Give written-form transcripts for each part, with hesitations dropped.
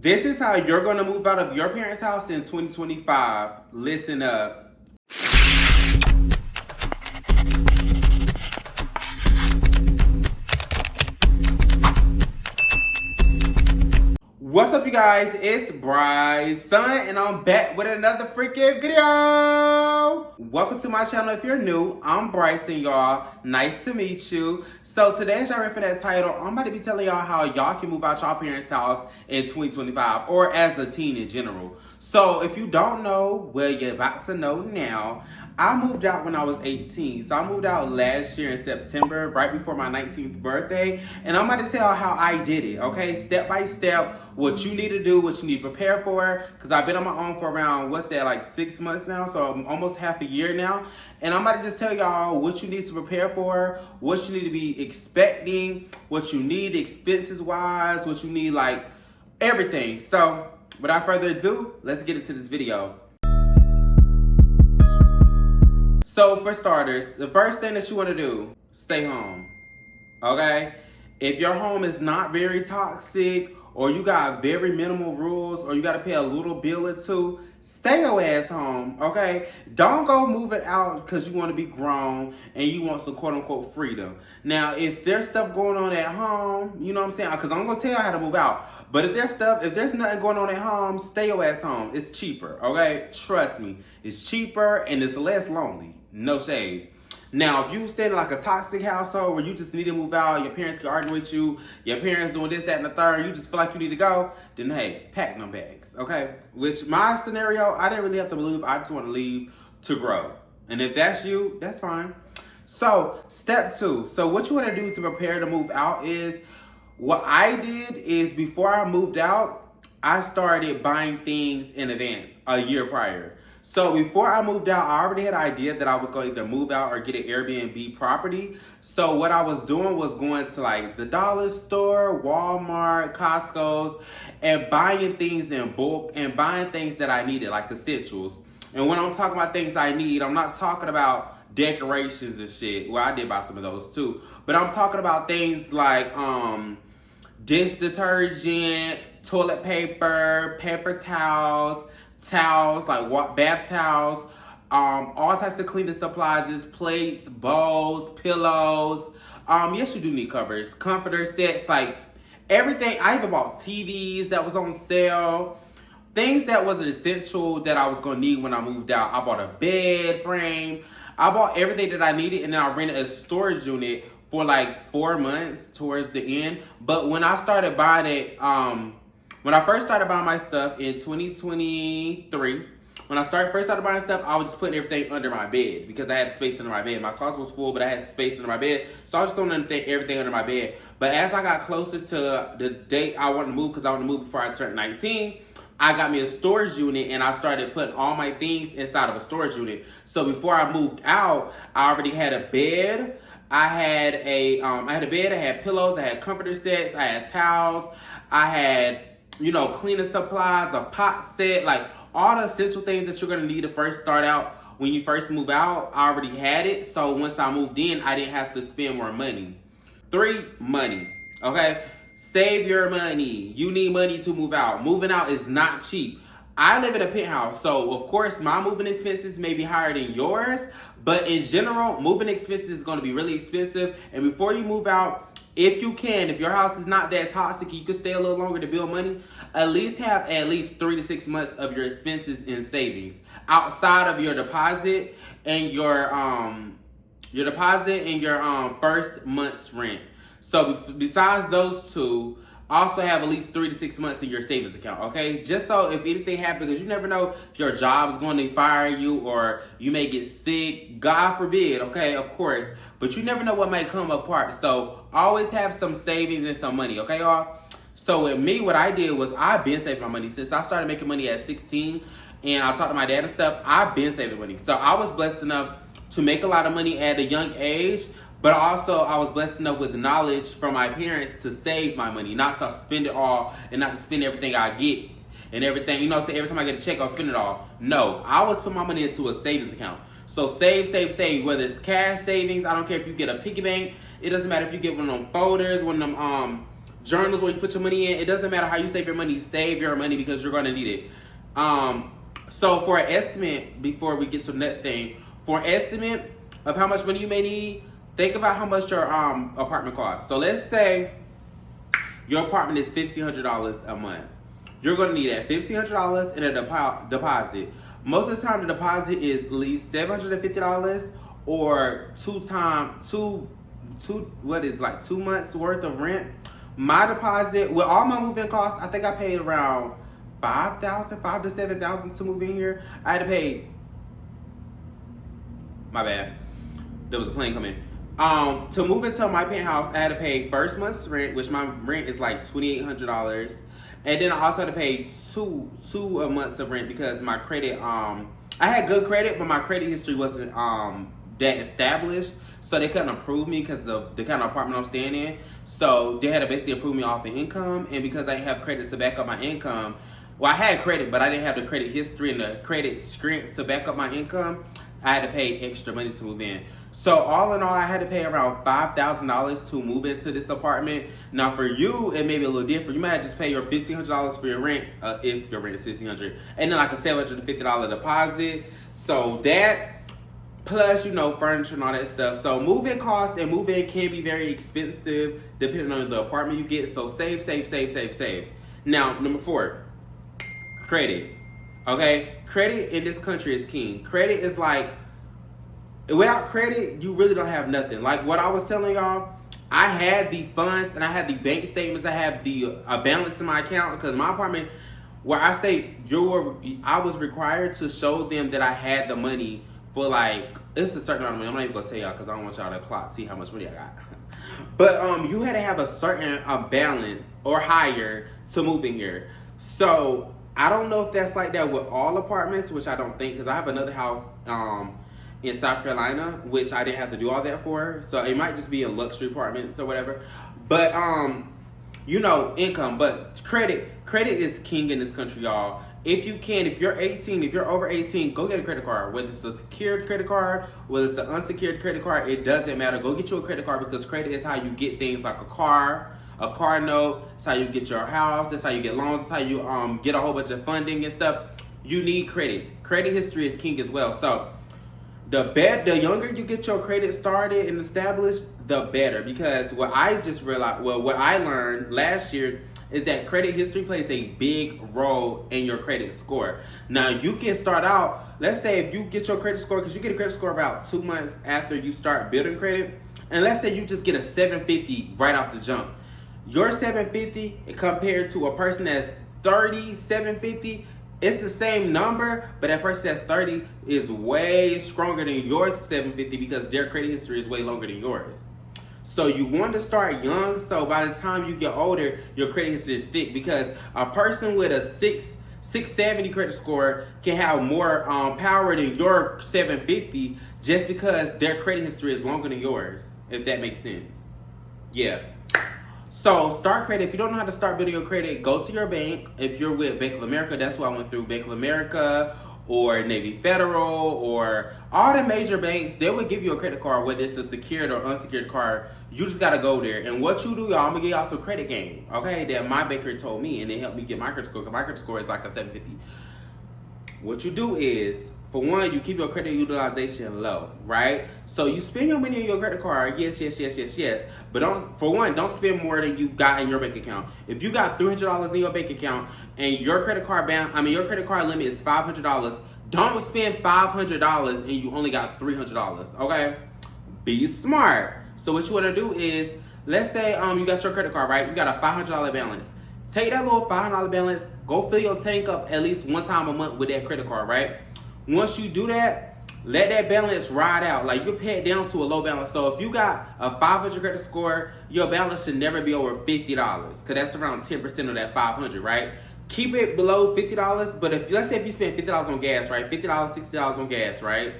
This is how you're going to move out of your parents' house in 2025. Listen up. What's up, you guys? It's Bryson, and I'm back with another freaking video. Welcome to my channel. If you're new, I'm Bryson, y'all. Nice to meet you. So today, as y'all ready for that title, I'm about to be telling y'all how y'all can move out y'all parents' house in 2025, or as a teen in general. So if you don't know, well, you're about to know now. I moved out when I was 18. So I moved out last year in September, right before my 19th birthday. And I'm about to tell you how I did it, okay? Step by step, what you need to do, what you need to prepare for. Because I've been on my own for around, like 6 months now? So almost half a year now. And I'm about to just tell y'all what you need to prepare for, what you need to be expecting, what you need expenses-wise, what you need, like, everything. So without further ado, let's get into this video. So for starters, the first thing that you want to do, stay home, okay? If your home is not very toxic, or you got very minimal rules, or you got to pay a little bill or two, stay your ass home, okay? Don't go move it out because you want to be grown and you want some quote-unquote freedom. Now, if there's stuff going on at home, you know what I'm saying? Because I'm going to tell you how to move out. But if there's nothing going on at home, stay your ass home. It's cheaper, okay? Trust me. It's cheaper and it's less lonely. No shade. Now, if you stay in like a toxic household where you just need to move out, your parents can argue with you, your parents doing this, that, and the third, you just feel like you need to go, then hey, pack them bags, okay? Which my scenario, I didn't really have to move. I just want to leave to grow. And if that's you, that's fine. So, step 2. So what you want to do to prepare to move out is, what I did is before I moved out, I started buying things in advance, a year prior. So before I moved out, I already had an idea that I was going to either move out or get an Airbnb property. So what I was doing was going to like the dollar store, Walmart, Costco's, and buying things in bulk and buying things that I needed, like essentials. And when I'm talking about things I need, I'm not talking about decorations and shit. Well, I did buy some of those too. But I'm talking about things like dish detergent, toilet paper, paper towels, like bath towels, all types of cleaning supplies, plates, bowls, pillows. Yes, you do need covers, comforter sets, like everything. I even bought TVs that was on sale, things that was essential that I was gonna need when I moved out. I bought a bed frame. I bought everything that I needed, and then I rented a storage unit for like 4 months towards the end. But when I started buying it, when I first started buying my stuff in 2023, when I first started buying stuff, I was just putting everything under my bed because I had space under my bed. My closet was full, but I had space under my bed. So I was just throwing everything under my bed. But as I got closer to the date I wanted to move, because I wanted to move before I turned 19, I got me a storage unit and I started putting all my things inside of a storage unit. So before I moved out, I already had a bed. I had a bed, I had pillows, I had comforter sets, I had towels, I had, cleaning supplies, a pot set, like all the essential things that you're gonna need to first start out when you first move out. I already had it, so once I moved in, I didn't have to spend more money. 3, money, okay? Save your money. You need money to move out. Moving out is not cheap. I live in a penthouse, so of course my moving expenses may be higher than yours, but in general, moving expenses is gonna be really expensive. And before you move out, if you can, if your house is not that toxic, you can stay a little longer to build money, at least have at least 3 to 6 months of your expenses in savings outside of your deposit and your first month's rent. So besides those two, also have at least 3 to 6 months in your savings account, okay? Just so if anything happens, because you never know if your job is going to fire you or you may get sick, God forbid, okay, of course. But you never know what might come apart. So always have some savings and some money, okay, y'all? So with me, what I did was I've been saving my money since I started making money at 16. And I talked to my dad and stuff. I've been saving money. So I was blessed enough to make a lot of money at a young age. But also, I was blessed enough with the knowledge from my parents to save my money, not to spend it all and not to spend everything I get and everything. So every time I get a check, I'll spend it all. No, I always put my money into a savings account. So save, whether it's cash savings. I don't care if you get a piggy bank. It doesn't matter if you get one of them folders, one of them journals where you put your money in. It doesn't matter how you save your money because you're going to need it. So for an estimate, before we get to the next thing, for an estimate of how much money you may need, think about how much your apartment costs. So let's say your apartment is $1,500 a month. You're going to need that $1,500 in a deposit. Most of the time, the deposit is at least $750 or 2 months worth of rent. My deposit, with all my moving costs, I think I paid around $5,000 to $7,000 to move in here. I had to pay. My bad. There was a plane coming. To move into my penthouse, I had to pay first month's rent, which my rent is like $2,800, and then I also had to pay two months of rent because my credit. I had good credit, but my credit history wasn't that established, so they couldn't approve me because of the kind of apartment I'm staying in. So they had to basically approve me off of income, and because I didn't have credits to back up my income, well, I had credit, but I didn't have the credit history and the credit strength to back up my income. I had to pay extra money to move in. So all in all, I had to pay around $5,000 to move into this apartment. Now for you, it may be a little different. You might just pay your $1,500 for your rent, if your rent is $1,500, and then like a $750 deposit. So that plus, furniture and all that stuff. So move-in costs and move-in can be very expensive depending on the apartment you get. So save. Now, number 4, credit. Okay, credit in this country is king. Credit is like, without credit, you really don't have nothing. Like what I was telling y'all, I had the funds and I had the bank statements. I have the balance in my account because my apartment where I stayed, I was required to show them that I had the money for like, it's a certain amount of money. I'm not even gonna tell y'all because I don't want y'all to see how much money I got. But you had to have a certain balance or higher to move in here. So I don't know if that's like that with all apartments, which I don't think, because I have another house in South Carolina, which I didn't have to do all that for. So it might just be in luxury apartments or whatever. But income. But credit is king in this country, y'all. If you can, if you're 18, if you're over 18, go get a credit card. Whether it's a secured credit card, whether it's an unsecured credit card, it doesn't matter. Go get you a credit card because credit is how you get things like a car note. It's how you get your house. That's how you get loans. That's how you get a whole bunch of funding and stuff. You need credit. Credit history is king as well. So the younger you get your credit started and established, the better. Because what I learned last year is that credit history plays a big role in your credit score. Now, you can start out, let's say if you get your credit score, because you get a credit score about 2 months after you start building credit, and let's say you just get a 750 right off the jump. Your 750 compared to a person that's 30, 750, it's the same number, but that person that's 30 is way stronger than your 750 because their credit history is way longer than yours. So you want to start young, so by the time you get older, your credit history is thick, because a person with a 670 credit score can have more power than your 750 just because their credit history is longer than yours, if that makes sense. Yeah. So start credit. If you don't know how to start building your credit, go to your bank. If you're with Bank of America, that's what I went through. Bank of America or Navy Federal or all the major banks, they would give you a credit card, whether it's a secured or unsecured card. You just gotta go there. And what you do, y'all, I'm gonna give y'all some credit game, okay? That my banker told me, and they helped me get my credit score, because my credit score is like a 750. What you do is, for one, you keep your credit utilization low, right? So you spend your money on your credit card, yes. But don't spend more than you got in your bank account. If you got $300 in your bank account and your credit card limit is $500, don't spend $500 and you only got $300, okay? Be smart. So what you want to do is, let's say you got your credit card, right? You got a $500 balance. Take that little $500 balance, go fill your tank up at least one time a month with that credit card, right? Once you do that, let that balance ride out. Like, you pay it down to a low balance. So if you got a 500 credit score, your balance should never be over $50, because that's around 10% of that 500, right? Keep it below $50, but let's say if you spend $50 on gas, right? $50, $60 on gas, right?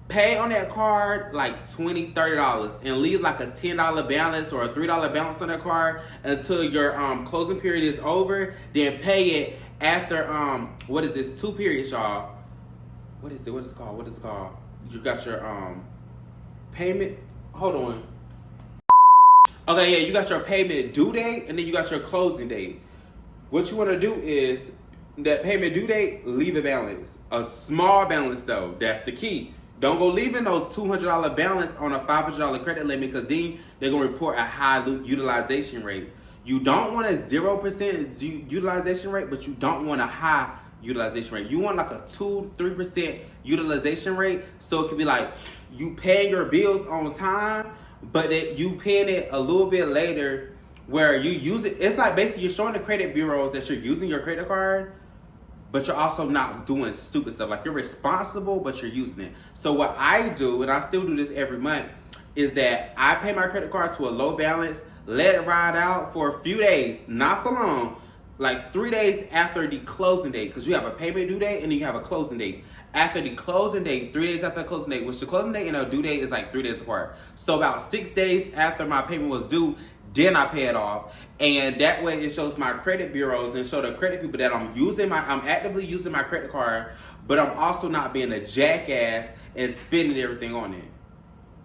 Pay on that card like $20, $30 and leave like a $10 balance or a $3 balance on that card until your closing period is over. Then pay it after 2 periods, y'all. What is it called? You got your payment. Hold on. Okay, yeah, you got your payment due date and then you got your closing date. What you want to do is that payment due date, leave a balance. A small balance though, that's the key. Don't go leaving no $200 balance on a $500 credit limit because then they're going to report a high utilization rate. You don't want a 0% utilization rate, but you don't want a high utilization rate. You want like a 2-3% utilization rate, so it could be like you paying your bills on time, but you paying it a little bit later where you use it. It's like basically you're showing the credit bureaus that you're using your credit card, but you're also not doing stupid stuff. Like you're responsible, but you're using it. So what I do, and I still do this every month, is that I pay my credit card to a low balance, let it ride out for a few days, not for long, like 3 days after the closing date, because you have a payment due date and then you have a closing date. After the closing date, 3 days after the closing date, which the closing date and the due date is like 3 days apart. So about 6 days after my payment was due, then I pay it off. And that way it shows my credit bureaus and show the credit people that I'm actively using my credit card, but I'm also not being a jackass and spending everything on it.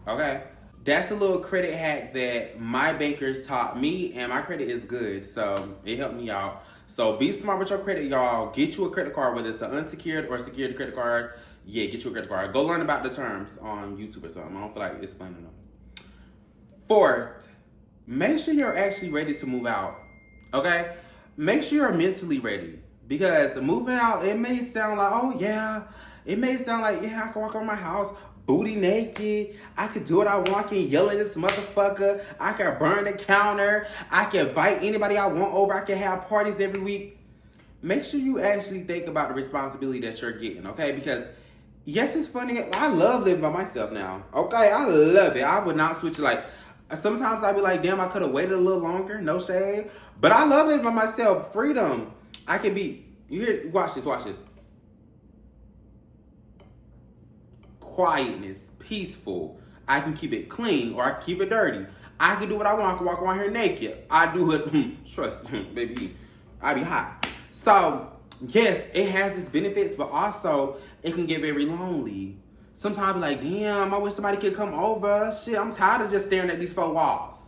Okay? That's a little credit hack that my bankers taught me, and my credit is good, so it helped me out. So be smart with your credit, y'all. Get you a credit card, whether it's an unsecured or secured credit card. Yeah, get you a credit card. Go learn about the terms on YouTube or something. I don't feel like explaining them. Fourth, make sure you're actually ready to move out, okay? Make sure you're mentally ready, because moving out, it may sound like, oh yeah, I can walk around my house booty naked, I can do what I want, I can yell at this motherfucker, I can burn the counter, I can invite anybody I want over, I can have parties every week. Make sure you actually think about the responsibility that you're getting, okay? Because yes, it's funny, I love living by myself now, okay? I love it. I would not switch it. Like, sometimes I'd be like, damn, I could have waited a little longer, no shade. But I love living by myself. Freedom. I can be, you hear, watch this. Quietness, peaceful. I can keep it clean or I can keep it dirty. I can do what I want. I can walk around here naked. I do it, trust me, baby, I be hot. So, yes, it has its benefits, but also it can get very lonely. Sometimes I be like, damn, I wish somebody could come over. Shit, I'm tired of just staring at these 4 walls.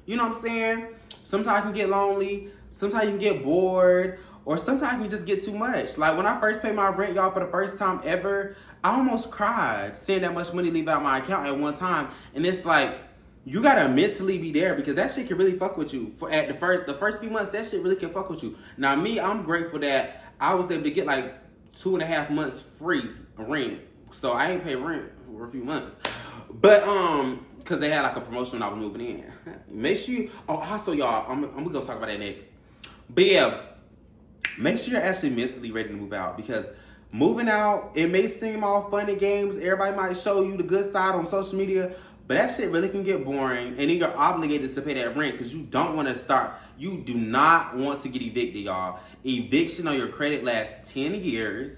You know what I'm saying? Sometimes you can get lonely. Sometimes you can get bored. Or sometimes you can just get too much. Like when I first paid my rent, y'all, for the first time ever, I almost cried seeing that much money leave out my account at one time. And it's like, you gotta mentally be there because that shit can really fuck with you. At the first few months, that shit really can fuck with you. Now me, I'm grateful that I was able to get like 2.5 months free rent. So I ain't pay rent for a few months. But because they had like a promotion when I was moving in. Make sure you, also y'all, I'm gonna talk about that next. But yeah, make sure you're actually mentally ready to move out, because moving out, it may seem all fun and games. Everybody might show you the good side on social media, but that shit really can get boring, and then you're obligated to pay that rent because you don't want to start. You do not want to get evicted, y'all. Eviction on your credit lasts 10 years,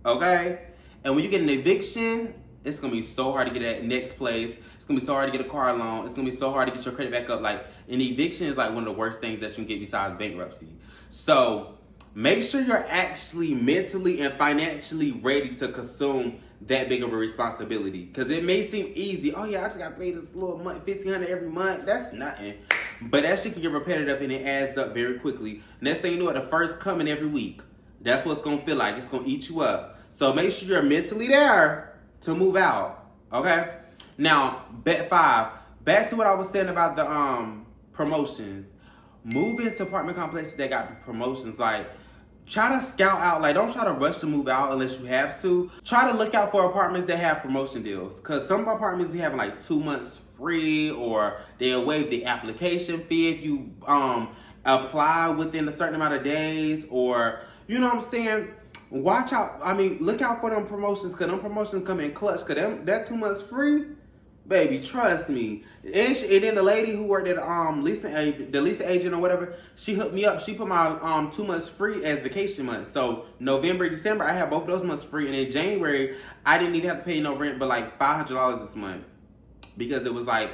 okay? And when you get an eviction, it's going to be so hard to get that next place. It's going to be so hard to get a car loan. It's going to be so hard to get your credit back up. Like, an eviction is like one of the worst things that you can get besides bankruptcy. So make sure you're actually mentally and financially ready to consume that big of a responsibility. Because it may seem easy. Oh yeah, I just got to pay this little month, $1,500 every month. That's nothing. But that shit can get repetitive and it adds up very quickly. Next thing you know, the first coming every week. That's what it's going to feel like. It's going to eat you up. So make sure you're mentally there to move out. Okay? Now, bet 5. Back to what I was saying about the promotions. Move into apartment complexes that got promotions. Like, try to scout out. Like, don't try to rush to move out unless you have to. Try to look out for apartments that have promotion deals. Because some apartments you have like 2 months free, or they'll waive the application fee if you apply within a certain amount of days, or, you know what I'm saying? Watch out. I mean, look out for them promotions, because them promotions come in clutch. Because that 2 months free, baby, trust me. And then the lady who worked at the leasing agent or whatever, she hooked me up. She put my 2 months free as vacation months. So November, December, I had both of those months free. And in January, I didn't even have to pay no rent, but like $500 this month. Because it was like,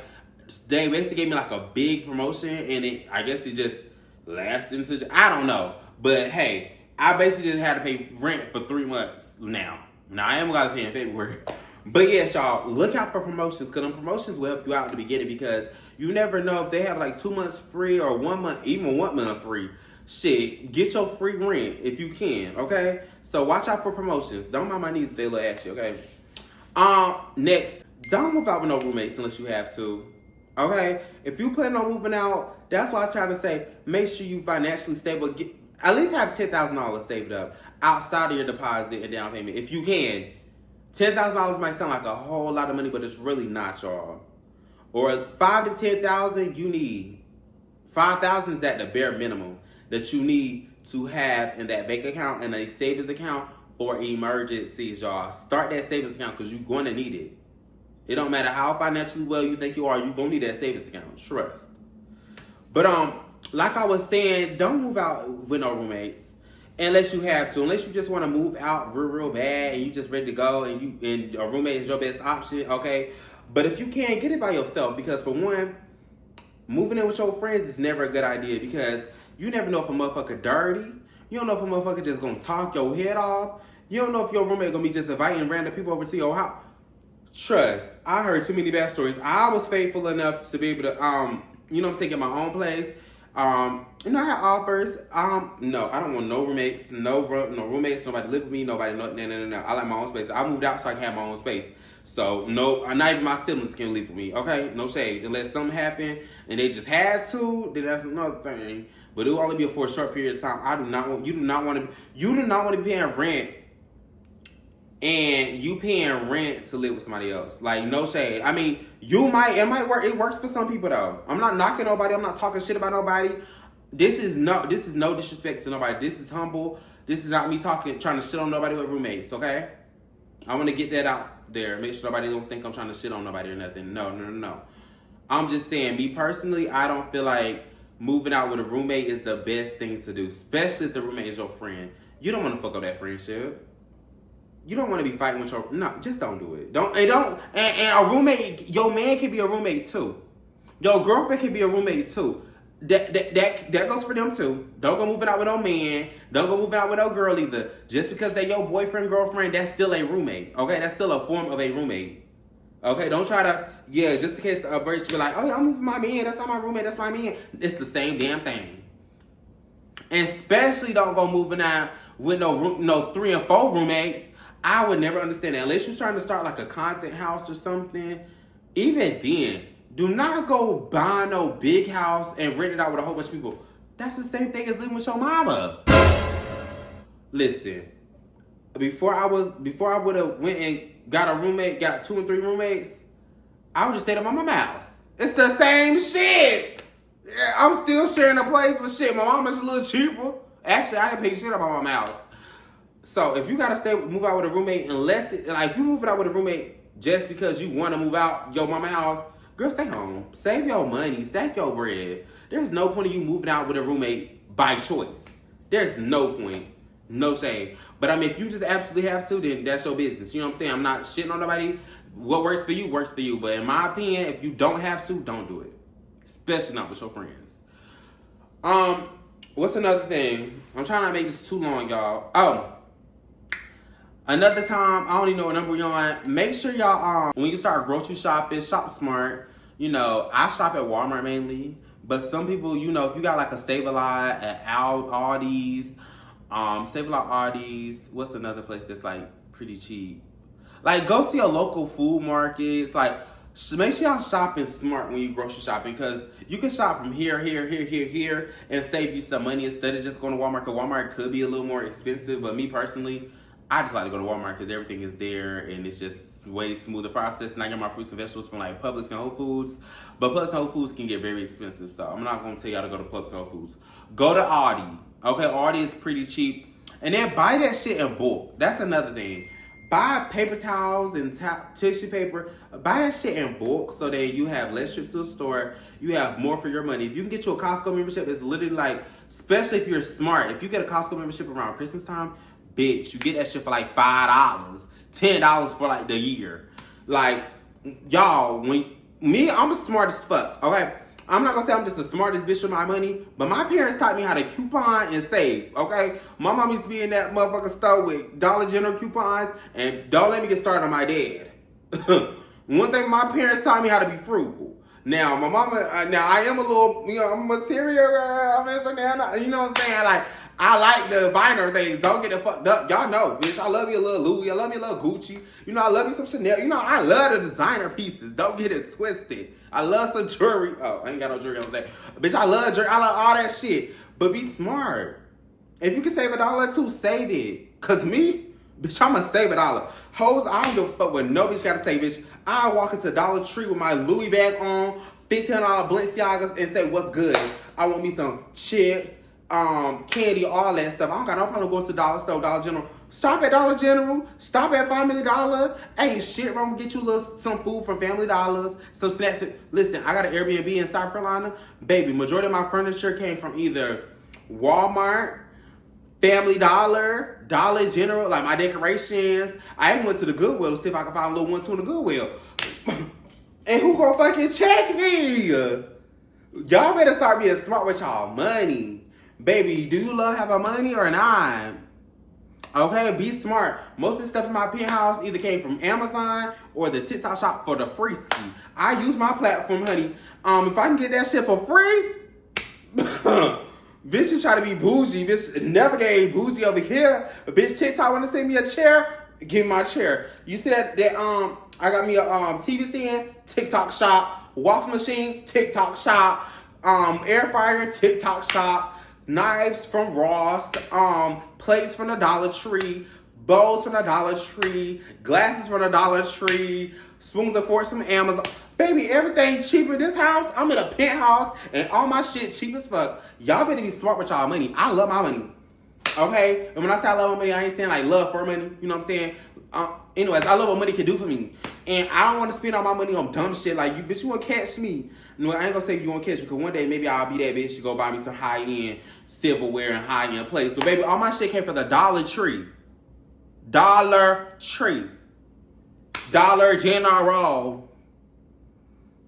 they basically gave me like a big promotion, and I guess it just lasted into, I don't know. But hey, I basically just had to pay rent for 3 months now. Now, I am going to pay in February. But yes, y'all, look out for promotions, because them promotions will help you out in the beginning, because You never know if they have like 2 months free or 1 month, even 1 month free. Shit, get your free rent if you can, okay? So watch out for promotions. Don't mind my niece if they look at you, okay? Next, don't move out with no roommates unless you have to. Okay? If you plan on moving out, that's why I was trying to say, make sure you financially stable. At least have $10,000 saved up outside of your deposit and down payment. If you can. $10,000 might sound like a whole lot of money, but it's really not, y'all. Or 5 to 10,000 you need. 5,000 is at the bare minimum that you need to have in that bank account and a savings account for emergencies, y'all. Start that savings account because you're going to need it. It don't matter how financially well you think you are, you're going to need that savings account. Trust. But like I was saying, don't move out with no roommates unless you have to. Unless you just want to move out real bad and you just ready to go and a roommate is your best option, okay? But if you can't, get it by yourself because for one, moving in with your friends is never a good idea because you never know if a motherfucker dirty. You don't know if a motherfucker just gonna talk your head off. You don't know if your roommate gonna be just inviting random people over to your house. Trust, I heard too many bad stories. I was faithful enough to be able to, you know what I'm saying, get my own place. You know, I had offers. No, I don't want no roommates, no roommates, nobody live with me, nobody, no. I like my own space. I moved out so I can have my own space. So, no, not even my siblings can live with me, okay? No shade. Unless something happened and they just had to, then that's another thing. But it will only be for a short period of time. You do not want to be paying rent and you paying rent to live with somebody else. Like, no shade. I mean, it might work. It works for some people though. I'm not knocking nobody. I'm not talking shit about nobody. This is no disrespect to nobody. This is humble. This is not me trying to shit on nobody with roommates, okay? I want to get that out there. Make sure nobody don't think I'm trying to shit on nobody or nothing. No. I'm just saying, me personally, I don't feel like moving out with a roommate is the best thing to do, especially if the roommate is your friend. You don't want to fuck up that friendship. You don't want to be fighting with no, just don't do it. And a roommate, your man can be a roommate too. Your girlfriend can be a roommate too. That goes for them too. Don't go moving out with no man. Don't go moving out with no girl either. Just because they your boyfriend, girlfriend, that's still a roommate. Okay, that's still a form of a roommate. Okay, don't try to, just in case a bird be like, oh yeah, I'm moving my man, that's not my roommate, that's my man. It's the same damn thing. And especially don't go moving out with no 3 and 4 roommates. I would never understand that. Unless you're trying to start like a content house or something. Even then, do not go buy no big house and rent it out with a whole bunch of people. That's the same thing as living with your mama. Listen, before I would have went and got a roommate, got 2 and 3 roommates, I would just stay at my mama's house. It's the same shit. Yeah, I'm still sharing a place with shit. My mama's a little cheaper. Actually, I didn't pay shit at my mama's house. So if you gotta move out with a roommate, if you move out with a roommate just because you want to move out your mama's house, girl, stay home. Save your money. Stack your bread. There's no point in you moving out with a roommate by choice. There's no point. No shame. But I mean, if you just absolutely have to, then that's your business. You know what I'm saying? I'm not shitting on nobody. What works for you, works for you. But in my opinion, if you don't have to, don't do it. Especially not with your friends. What's another thing? I'm trying not to make this too long, y'all. Oh. Another time, I don't even know what number you're on. Make sure y'all, when you start grocery shopping, shop smart. You know, I shop at Walmart mainly. But some people, you know, if you got like a Save-A-Lot at Aldi's, Save-A-Lot, Aldi's, what's another place that's like pretty cheap? Like, go to your local food markets. Like, make sure y'all shopping smart when you grocery shopping, because you can shop from here, and save you some money instead of just going to Walmart, because Walmart could be a little more expensive. But me personally, I just like to go to Walmart because everything is there and it's just way smoother process. And I get my fruits and vegetables from like Publix and Whole Foods. But Publix and Whole Foods can get very expensive. So I'm not going to tell y'all to go to Publix and Whole Foods. Go to Aldi. Okay, Aldi is pretty cheap. And then buy that shit in bulk. That's another thing. Buy paper towels and tissue paper. Buy that shit in bulk so that you have less trips to the store. You have more for your money. If you can get you a Costco membership, it's literally like, especially if you're smart, if you get a Costco membership around Christmas time, bitch, you get that shit for like $5, $10 for like the year. Like, y'all, I'm smart as fuck, okay? I'm not gonna say I'm just the smartest bitch with my money, but my parents taught me how to coupon and save, okay? My mom used to be in that motherfucking store with Dollar General coupons, and don't let me get started on my dad. One thing my parents taught me how to be frugal. Now, my mama, now I am a little, I'm a material girl. I mean, so now, you know what I'm saying? Like, I like the Viner things. Don't get it fucked up. Y'all know, bitch. I love you a little Louis. I love you a little Gucci. You know, I love you some Chanel. You know, I love the designer pieces. Don't get it twisted. I love some jewelry. Oh, I ain't got no jewelry on today. Bitch, I love jewelry. I love all that shit. But be smart. If you can save $1 or $2, save it. Cause me, bitch, I'ma save $1. Hoes, I don't give a fuck what no bitch gotta say, bitch. I walk into Dollar Tree with my Louis bag on, $15 Balenciagas, and say, what's good? I want me some chips, candy, all that stuff. I don't got no problem going to Dollar Store, Dollar General. Stop at Dollar General. Stop at Family Dollar. Ain't shit wrong. Get you some food from Family Dollars, some snacks. Listen, I got an Airbnb in South Carolina. Baby, majority of my furniture came from either Walmart, Family Dollar, Dollar General, like my decorations. I even went to the Goodwill to see if I could find a little 1-2 in the Goodwill. And who gonna fucking check me? Y'all better start being smart with y'all money. Baby, do you love having money or not? Okay, be smart. Most of the stuff in my penthouse either came from Amazon or the TikTok shop for the free ski. I use my platform, honey. If I can get that shit for free, bitches try to be bougie. Bitch never gave bougie over here. Bitch TikTok want to send me a chair, give me my chair. You see that I got me a TV stand, TikTok shop, waffle machine, TikTok shop, air fryer, TikTok shop, knives from Ross, plates from the Dollar Tree, bowls from the Dollar Tree, glasses from the Dollar Tree, spoons and forks from Amazon. Baby, everything cheaper in this house. I'm in a penthouse and all my shit cheap as fuck. Y'all better be smart with y'all money. I love my money. Okay? And when I say I love my money, I ain't saying like love for money. You know what I'm saying? Anyways, I love what money can do for me. And I don't want to spend all my money on dumb shit like you, bitch, you want to catch me. No, I ain't gonna say you want to catch me because one day maybe I'll be that bitch to go buy me some high-end silverware and high-end plates. But baby, all my shit came from the Dollar Tree. Dollar Tree. Dollar General.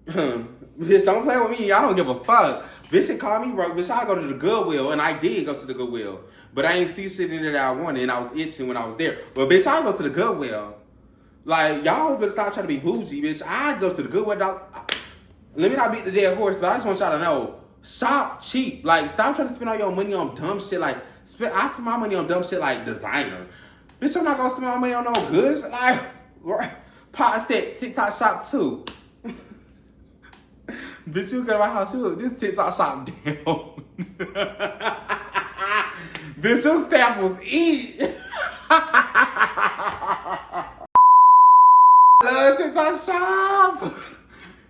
Bitch, don't play with me. Y'all don't give a fuck. Bitch should call me broke. Bitch, I go to the Goodwill, and I did go to the Goodwill. But I ain't see shit in there that I wanted, and I was itching when I was there. But bitch, I go to the Goodwill. Like, y'all always better stop trying to be bougie, bitch. I go to the Goodwill. Let me not beat the dead horse, but I just want y'all to know, shop cheap. Like, stop trying to spend all your money on dumb shit. Like, I spend my money on dumb shit like designer. Bitch, I'm not gonna spend my money on no goods. Like, pot set, TikTok shop too. Bitch, you go to my house, you this TikTok shop down. Bitch, those samples eat. Love TikTok shop.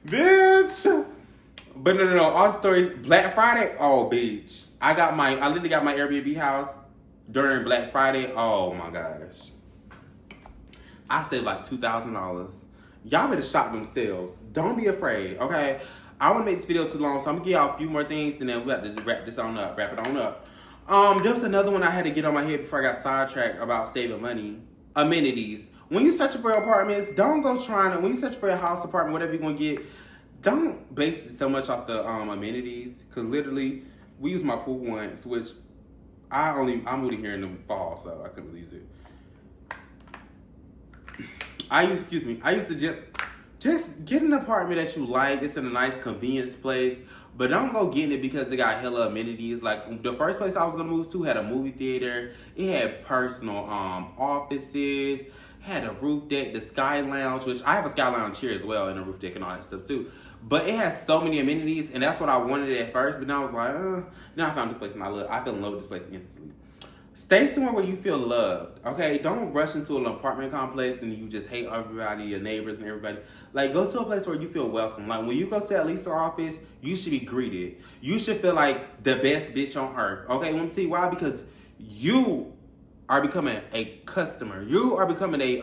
Bitch. But no. All the stories, Black Friday, oh, bitch. I literally got my Airbnb house during Black Friday. Oh, my gosh. I saved like $2,000. Y'all better shop themselves. Don't be afraid, okay? I want to make this video too long, so I'm going to give y'all a few more things, and then we'll have to just wrap it on up. There was another one I had to get on my head before I got sidetracked about saving money. Amenities. When you're searching for your apartments, don't go when you search for your house, apartment, whatever you're going to get, don't base it so much off the amenities, because literally, we use my pool once, which I moved here in the fall, so I couldn't use it. I used to just get an apartment that you like. It's in a nice convenience place, but don't go getting it because they got hella amenities. Like the first place I was gonna move to had a movie theater. It had personal offices, had a roof deck, the Sky Lounge, which I have a Sky Lounge here as well, and a roof deck and all that stuff too. But it has so many amenities, and that's what I wanted at first. But now I was like, now I found this place and I fell in love with this place instantly. Stay somewhere where you feel loved, okay? Don't rush into an apartment complex and you just hate everybody, your neighbors and everybody. Like, go to a place where you feel welcome. Like, when you go to at least our office, you should be greeted. You should feel like the best bitch on earth, okay? Let me tell you why. Because you are becoming a customer. You are becoming a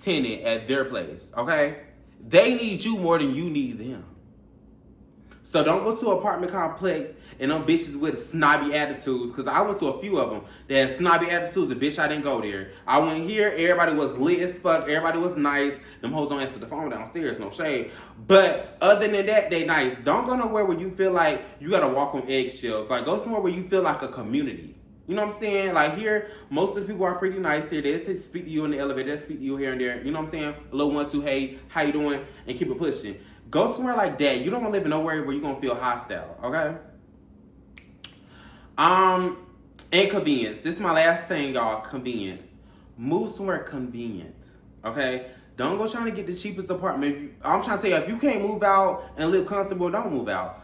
tenant at their place, okay? They need you more than you need them. So don't go to an apartment complex and them bitches with snobby attitudes, because I went to a few of them that had snobby attitudes, and bitch, I didn't go there. I went here, everybody was lit as fuck, everybody was nice. Them hoes don't answer the phone downstairs, no shade. But other than that, they nice. Don't go nowhere where you feel like you gotta walk on eggshells. Like, go somewhere where you feel like a community. You know what I'm saying? Like, here, most of the people are pretty nice here. They speak to you in the elevator, they speak to you here and there. You know what I'm saying? A little 1-2, hey, how you doing? And keep it pushing. Go somewhere like that. You don't want to live in nowhere where you're going to feel hostile, okay? Inconvenience. This is my last thing, y'all. Convenience. Move somewhere convenient, okay? Don't go trying to get the cheapest apartment. I'm trying to say, if you can't move out and live comfortable, don't move out.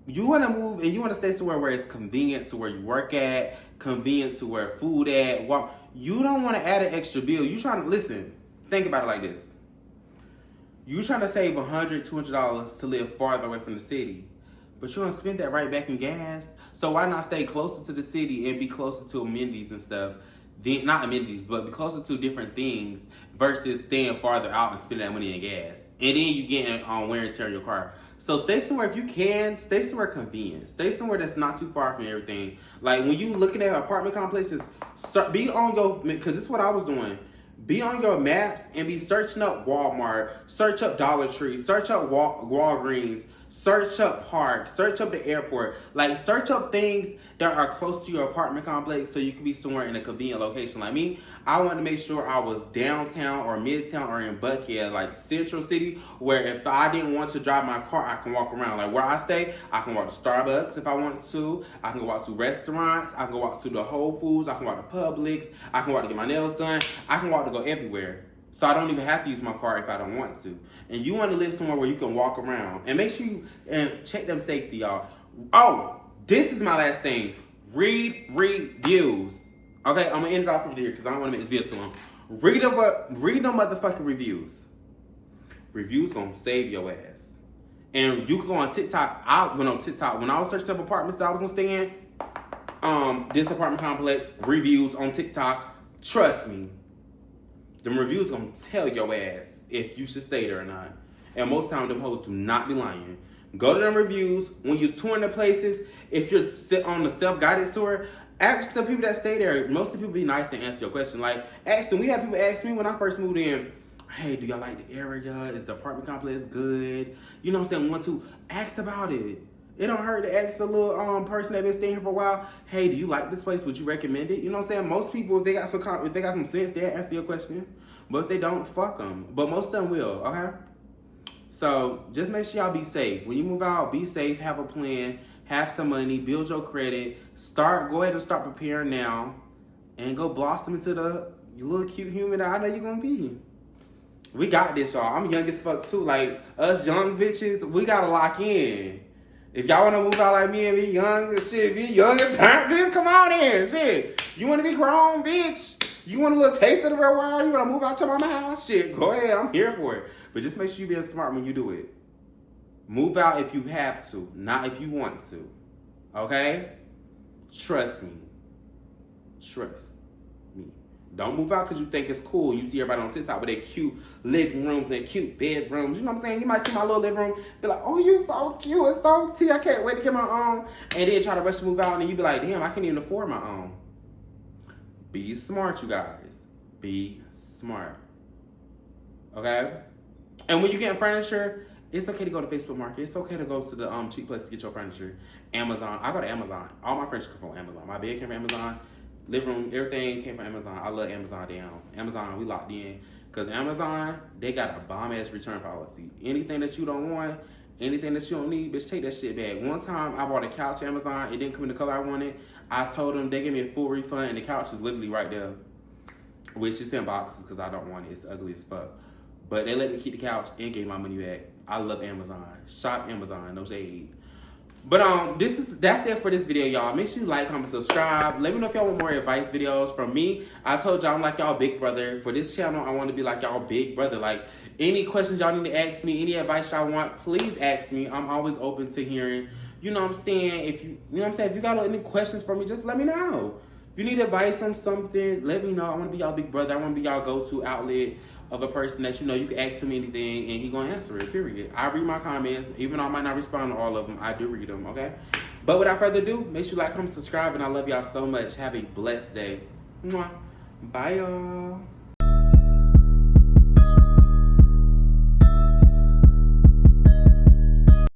You want to move and you want to stay somewhere where it's convenient to where you work at, convenient to where food at. Well, you don't want to add an extra bill. You trying to, listen, think about it like this. You trying to save $100, $200 to live farther away from the city, but you want to spend that right back in gas. So why not stay closer to the city and be closer to amenities and stuff? Not amenities, but be closer to different things versus staying farther out and spending that money in gas. And then you getting on wear and tear on your car. So stay somewhere, if you can, stay somewhere convenient. Stay somewhere that's not too far from everything. Like when you looking at apartment complexes, be on your, because this is what I was doing. Be on your maps and be searching up Walmart, search up Dollar Tree, search up Walgreens, search up parks, search up the airport. Like, search up things that are close to your apartment complex so you can be somewhere in a convenient location. Like me, I wanted to make sure I was downtown or midtown or in Buckhead, like Central City, where if I didn't want to drive my car, I can walk around. Like where I stay, I can walk to Starbucks if I want to. I can go out to restaurants. I can go out to the Whole Foods. I can walk to Publix. I can walk to get my nails done. I can walk to go everywhere. So I don't even have to use my car if I don't want to. And you want to live somewhere where you can walk around. And make sure you check them safety, y'all. Oh, this is my last thing. Read reviews. Okay, I'm going to end it off from here because I don't want to make this video too long. Read them motherfucking reviews. Reviews going to save your ass. And you can go on TikTok. I went on TikTok. When I was searching up apartments that I was going to stay in, this apartment complex, reviews on TikTok, trust me. Them reviews gonna tell your ass if you should stay there or not. And most times them hoes do not be lying. Go to them reviews. When you're touring the places, if you're on the self-guided tour, ask the people that stay there. Most of the people be nice and answer your question. Like, ask them. We had people ask me when I first moved in, hey, do y'all like the area? Is the apartment complex good? You know what I'm saying? Want to ask about it. It don't hurt to ask a little person that been staying here for a while, hey, do you like this place? Would you recommend it? You know what I'm saying? Most people, if they got some sense, they'll answer your question. But if they don't, fuck them. But most of them will, okay? So just make sure y'all be safe. When you move out, be safe, have a plan, have some money, build your credit, go ahead and start preparing now, and go blossom into the little cute human that I know you're gonna be. We got this, y'all. I'm young as fuck too. Like, us young bitches, we gotta lock in. If y'all want to move out like me and be young, shit, be young as hurt, bitch, come on in, shit. You want to be grown, bitch? You want a little taste of the real world? You want to move out your mama house? Shit, go ahead, I'm here for it. But just make sure you being smart when you do it. Move out if you have to, not if you want to. Okay? Trust me. Trust me. Don't move out because you think it's cool. You see everybody on TikTok with their cute living rooms and cute bedrooms. You know what I'm saying? You might see my little living room, be like, oh, you so cute. It's so cute. I can't wait to get my own. And then try to rush to move out, and you be like, damn, I can't even afford my own. Be smart, you guys. Be smart. Okay? And when you get furniture, it's okay to go to Facebook Market. It's okay to go to the cheap place to get your furniture. Amazon. I go to Amazon. All my furniture come from Amazon. My bed came from Amazon. Living room, everything came from Amazon. I love Amazon down. Amazon, we locked in. Because Amazon, they got a bomb-ass return policy. Anything that you don't want, anything that you don't need, bitch, take that shit back. One time, I bought a couch at Amazon. It didn't come in the color I wanted. I told them they gave me a full refund, and the couch is literally right there. Which is in boxes because I don't want it. It's ugly as fuck. But they let me keep the couch and gave my money back. I love Amazon. Shop Amazon, no shade. But that's it for this video, y'all. Make sure you like, comment, subscribe. Let me know if y'all want more advice videos from me. I told y'all I'm like y'all big brother. For this channel, I want to be like y'all big brother. Like, any questions y'all need to ask me, any advice y'all want, please ask me. I'm always open to hearing. You know what I'm saying? If you know what I'm saying? If you got any questions for me, just let me know. If you need advice on something, let me know. I want to be y'all big brother. I want to be y'all go-to outlet of a person that you know you can ask him anything and he gonna answer it, period. I read my comments, even though I might not respond to all of them, I do read them, okay? But without further ado, make sure you like, comment, subscribe, and I love y'all so much. Have a blessed day. Mwah. Bye, y'all.